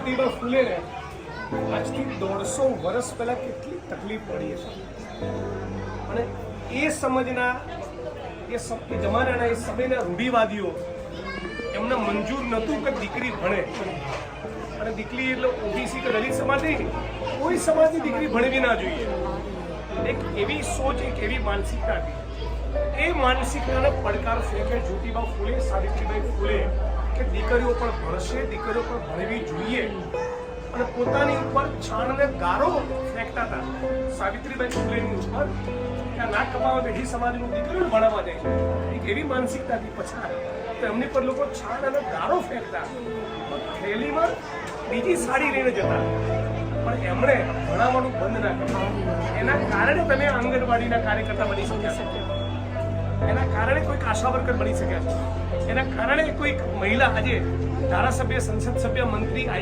જ્યોતિબા ફૂલે આજથી 150 વર્ષ પહેલા કેટલી તકલીફ પડી હશે અને એ સમજના એ જમાનાના એ સમયના રૂઢિવાદીઓ એમને મંજૂર નહોતું કે દીકરી ભણે અને દીકરી એટલે ઓબીસી કે દલિત સમાજ નહીં, કોઈ સમાજની દીકરી ભણવી ના જોઈએ. એક એવી સોચ, એક એવી માનસિકતા હતી. એ માનસિકતાને પડકાર ફેંકે જ્યોતિબા ફૂલે, સાવિત્રીબાઈ ફૂલે કે દીકરીઓ પણ ભણશે, દીકરીઓ પણ ભણવી જોઈએ અને પોતાની ઉપર છાણ અને ગારો ફેંકતા હતા સાવિત્રીબાઈ ફૂલેની ઉપર કે ના કપાવા બેઠી સમાજનું દીકરીઓ ભણાવવા જાય છે. એક એવી માનસિકતા હતી પછાત, તો એમની પર લોકો છાણ અને ગારો ફેંકતા, થેલીમાં બીજી સાડી લઈને જતા, પણ એમણે ભણાવવાનું બંધ ના કર્યું. એના કારણે તમે આંગણવાડીના કાર્યકર્તા બની શક્યા છો, એના કારણે કોઈક આશા વર્કર બની શક્યા છે, એના કારણે કોઈક મહિલા આજે ધારાસભ્ય, સંસદ સભ્ય, મંત્રી,